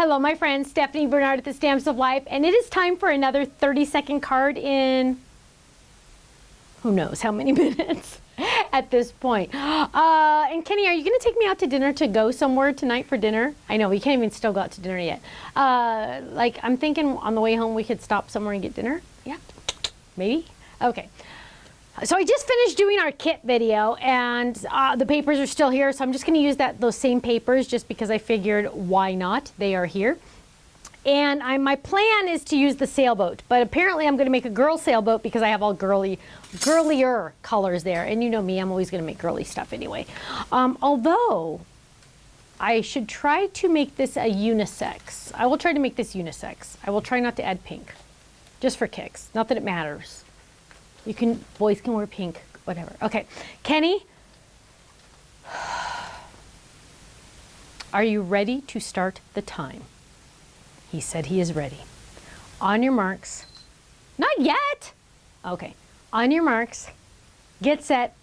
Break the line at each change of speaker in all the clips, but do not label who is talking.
Hello, my friend Stephanie Barnard at the Stamps of Life, and it is time for another 30-second card in who knows how many minutes at this point. And Kenny, are you going to take me out to dinner to go somewhere tonight for dinner? I know we can't even still go out to dinner yet. Like I'm thinking on the way home we could stop somewhere and get dinner. Yeah, maybe. Okay. So I just finished doing our kit video, and the papers are still here, so I'm just going to use those same papers just because I figured why not? They are here. And my plan is to use the sailboat, but apparently I'm going to make a girl sailboat because I have all girlier colors there. And you know me, I'm always going to make girly stuff anyway. Although I should try to make this a unisex. I will try to make this unisex. I will try not to add pink, just for kicks. Not that it matters. Boys can wear pink, whatever. Okay, Kenny, are you ready to start the time? He said he is ready. On your marks. Not yet. Okay, on your marks, get set.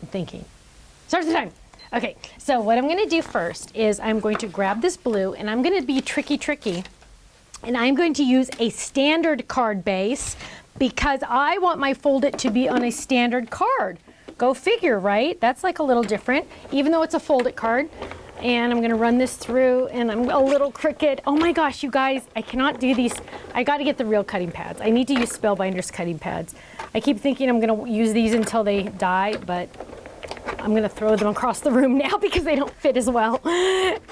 I'm thinking. Start the time. Okay, so what I'm gonna do first is I'm going to grab this blue, and I'm gonna be tricky, and I'm going to use a standard card base because I want my Fold It to be on a standard card. Go figure, right? That's like a little different, even though it's a Fold It card. And I'm gonna run this through, and I'm a little crooked. Oh my gosh, you guys, I cannot do these. I gotta get the real cutting pads. I need to use Spellbinder's cutting pads. I keep thinking I'm gonna use these until they die, but I'm gonna throw them across the room now because they don't fit as well.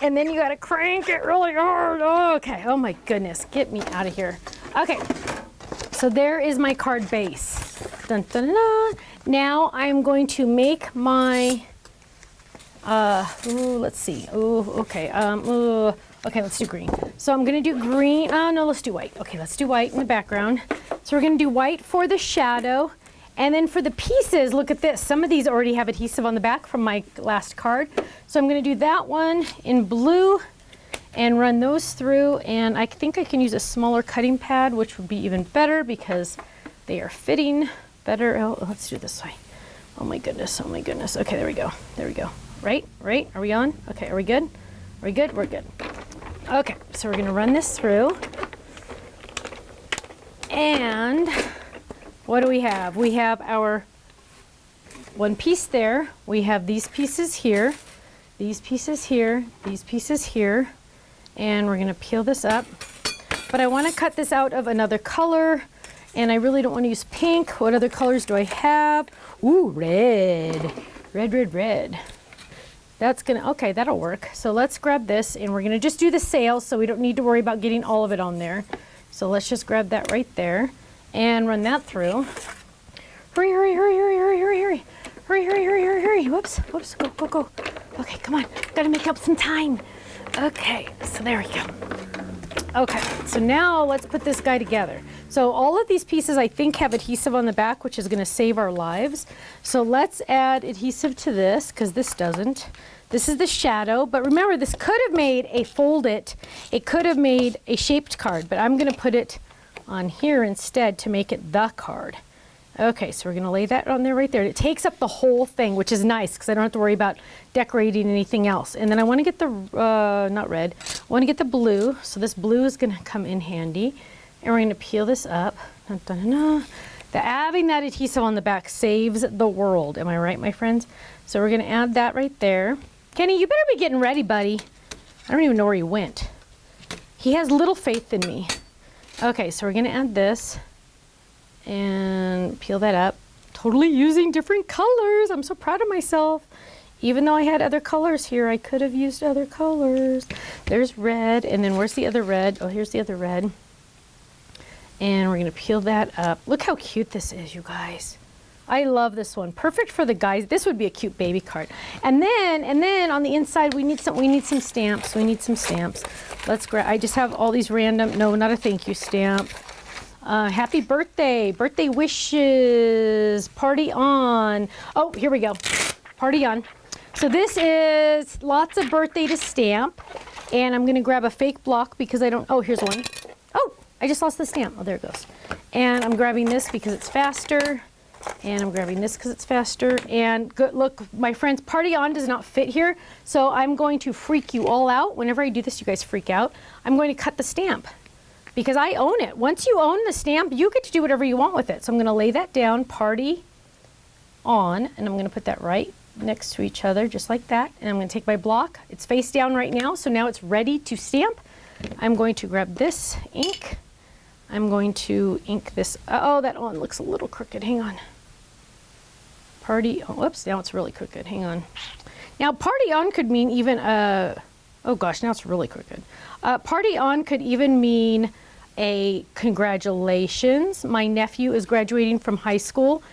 And then you gotta crank it really hard. Oh, okay, oh my goodness, get me out of here. Okay, so there is my card base. Dun, dun, dun, dun. Now I'm going to make my, let's see. Okay, okay, let's do green. So I'm gonna do green, no, let's do white. Okay, let's do white in the background. So we're gonna do white for the shadow. And then for the pieces, look at this. Some of these already have adhesive on the back from my last card. So I'm gonna do that one in blue and run those through. And I think I can use a smaller cutting pad, which would be even better because they are fitting better. Oh, let's do it this way. Oh my goodness, oh my goodness. Okay, there we go, there we go. Right, are we on? Okay, are we good? Are we good? We're good. Okay, so we're gonna run this through. And what do we have? We have our one piece there. We have these pieces here, these pieces here, these pieces here. And we're gonna peel this up. But I wanna cut this out of another color, and I really don't wanna use pink. What other colors do I have? Ooh, red. Red. That's gonna, okay, that'll work. So let's grab this, and we're gonna just do the sail so we don't need to worry about getting all of it on there. So let's just grab that right there and run that through. Hurry. Whoops, go. Okay, come on, gotta make up some time. Okay, so there we go. Okay, so now let's put this guy together. So all of these pieces I think have adhesive on the back, which is gonna save our lives. So let's add adhesive to this, because this doesn't. This is the shadow, but remember this could have made a Fold It. It could have made a shaped card, but I'm gonna put it on here instead to make it the card. Okay, so we're gonna lay that on there right there. It takes up the whole thing, which is nice because I don't have to worry about decorating anything else. And then I wanna get the, not red, I wanna get the blue. So this blue is gonna come in handy. And we're gonna peel this up. Dun, dun, dun, dun. Having that adhesive on the back saves the world. Am I right, my friends? So we're gonna add that right there. Kenny, you better be getting ready, buddy. I don't even know where he went. He has little faith in me. Okay, so we're gonna add this and peel that up. Totally using different colors. I'm so proud of myself. Even though I had other colors here, I could have used other colors. There's red, and then where's the other red? Oh, here's the other red. And we're gonna peel that up. Look how cute this is, you guys. I love this one. Perfect for the guys. This would be a cute baby card. And then on the inside we need some stamps. Let's grab, I just have all these random, no, not a thank you stamp. Happy birthday, birthday wishes, party on. Oh, here we go, party on. So this is lots of birthday to stamp. And I'm gonna grab a fake block because I don't, oh, here's one. Oh, I just lost the stamp. Oh, there it goes. And I'm grabbing this because it's faster. And I'm grabbing this because it's faster. And good, look, my friends, Party On does not fit here. So I'm going to freak you all out. Whenever I do this, you guys freak out. I'm going to cut the stamp because I own it. Once you own the stamp, you get to do whatever you want with it. So I'm going to lay that down, Party On, and I'm going to put that right next to each other, just like that. And I'm going to take my block. It's face down right now, so now it's ready to stamp. I'm going to grab this ink. I'm going to ink this. Oh, that one looks a little crooked. Hang on. Party, oh, whoops, now it's really crooked. Hang on. Now, Party On could mean even, oh gosh, now it's really crooked. Party On could even mean a congratulations. My nephew is graduating from high school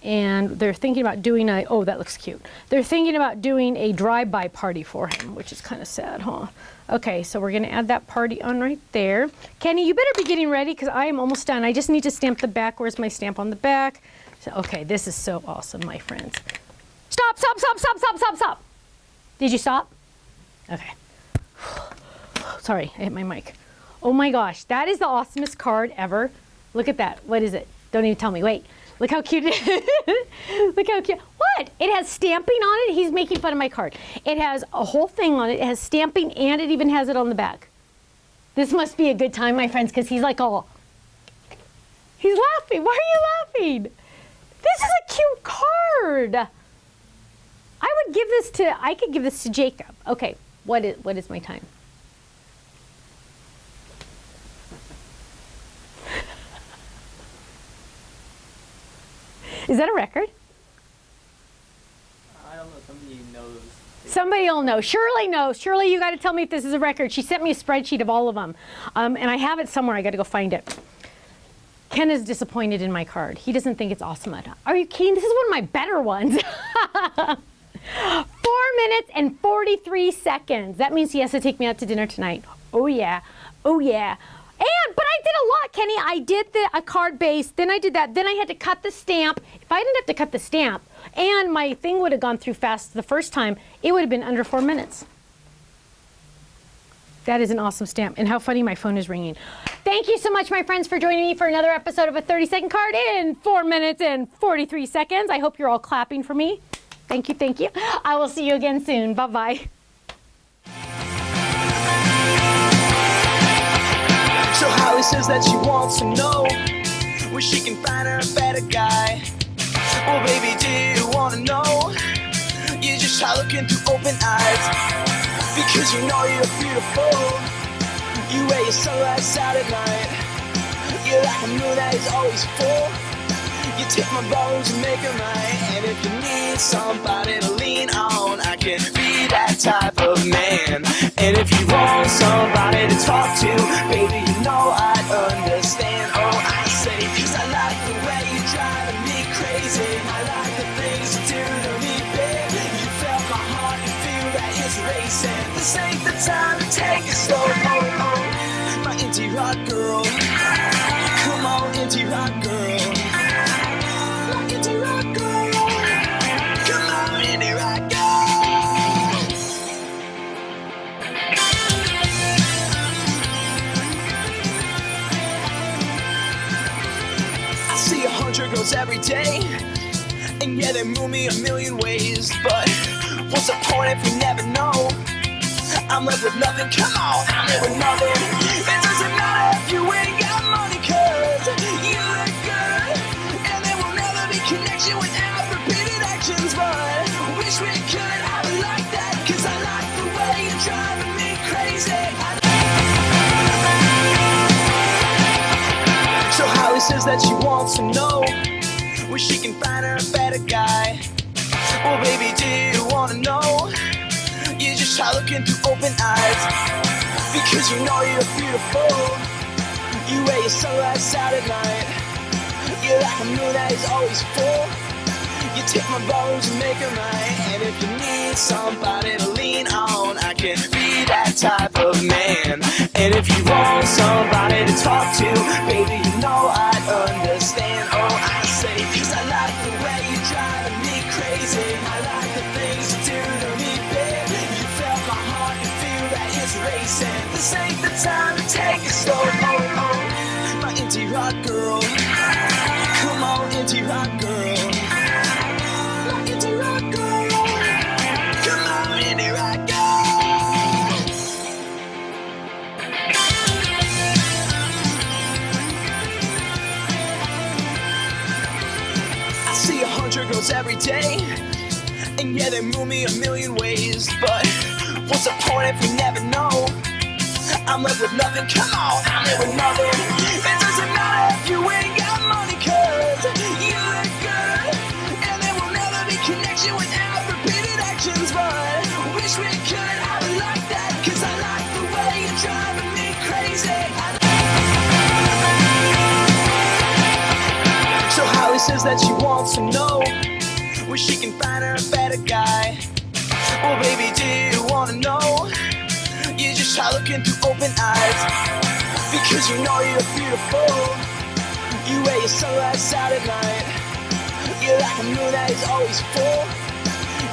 and they're thinking about doing a, oh, that looks cute. They're thinking about doing a drive-by party for him, which is kind of sad, huh? Okay, so we're gonna add that Party On right there. Kenny, you better be getting ready because I am almost done. I just need to stamp the back. Where's my stamp on the back? So, okay, this is so awesome, my friends. Stop, stop, stop, stop, stop, stop, stop. Did you stop? Okay. Sorry, I hit my mic. Oh my gosh, that is the awesomest card ever. Look at that. What is it? Don't even tell me. Wait. Look how cute it is. Look how cute. What? It has stamping on it. He's making fun of my card. It has a whole thing on it. It has stamping and it even has it on the back. This must be a good time, my friends, because he's like all, he's laughing. Why are you laughing? This is a cute card. I could give this to Jacob. Okay, what is my time? Is that a record?
I don't know. Somebody knows.
Somebody will know. Shirley knows. Shirley, you got to tell me if this is a record. She sent me a spreadsheet of all of them. And I have it somewhere. I got to go find it. Ken is disappointed in my card. He doesn't think it's awesome enough. Are you kidding? This is one of my better ones. 4 minutes and 43 seconds. That means he has to take me out to dinner tonight. Oh, yeah. Oh, yeah. But I did a lot, Kenny. I did a card base, then I did that, then I had to cut the stamp. If I didn't have to cut the stamp and my thing would have gone through fast the first time, it would have been under 4 minutes. That is an awesome stamp. And how funny my phone is ringing. Thank you so much, my friends, for joining me for another episode of a 30-second card in 4 minutes and 43 seconds. I hope you're all clapping for me. Thank you, thank you. I will see you again soon. Bye-bye.
So Holly says that she wants to know where she can find her a better guy. Well, baby, do you want to know? You just try looking through open eyes, because you know you're beautiful. You wear your sunglasses out at night. You're like a moon that is always full. You take my bones and make them right. And if you need somebody to lean on, I can be that type of man. And if you want somebody to talk to, baby, you know I'd understand. Oh, I say, 'cause I like the way you're driving me crazy. I like the things you do to me, baby. You felt my heart and feel that it's racing. This ain't the time to take it slow. My indie rock girl. Come on, indie rock girl. Girls every day, and yeah, they move me a million ways, but what's the point if you never know? I'm left with nothing, come on, I'm left with nothing. It doesn't matter if you ain't got money, 'cause you look good, and there will never be connection without repeated actions, but wish we could have it like that, 'cause I like the way you're driving me crazy. So Holly says that she wants to know where she can find her a better guy. Well, baby, do you want to know? You just try looking through open eyes, because you know you're beautiful. You wear your sunglasses out at night. You're like a moon that is always full. You take my bones and make them right. And if you need somebody to lean on, I can be that type of man. And if you want somebody to talk to, baby, you know I'd understand. Oh, I say, 'cause I like the way you're driving me crazy. I like the things you do to me, baby. You felt my heart and feel that it's racing. This ain't the time to take it slow. My indie rock girl. Come on, indie rock girl. My indie rock girl. Come on, indie rock girl. I see 100 girls every day, and yeah, they move me a million ways. But what's the point if you never know? I'm left with nothing, come on, I'm here with nothing. It doesn't matter if you ain't got money, cause you look good. And there will never be connection without repeated actions. But wish we could, I would like that, cause I like the way you're driving me crazy. So Holly says that she wants to know where she can find her a better guy. Well baby, do you wanna know? You just try looking through open eyes, because you know you're beautiful. You wear your sunglasses out at night. You're like a moon that is always full.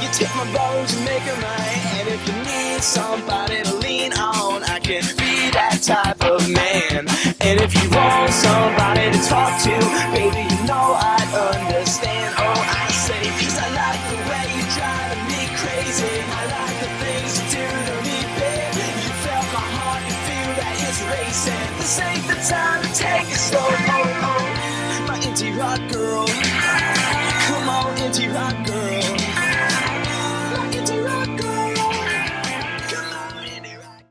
You take my bones and make them right. And if you need somebody to lean on, I can be that type of man. And if you want somebody to talk to, baby, you know I'd understand. Oh, I say, cause I like the way you're driving me crazy. I like the things you do to me, babe. You felt my heart, you feel that it's racing. This ain't the time to take it slow. Oh, oh, my indie rock girl. Come on, indie rock girl.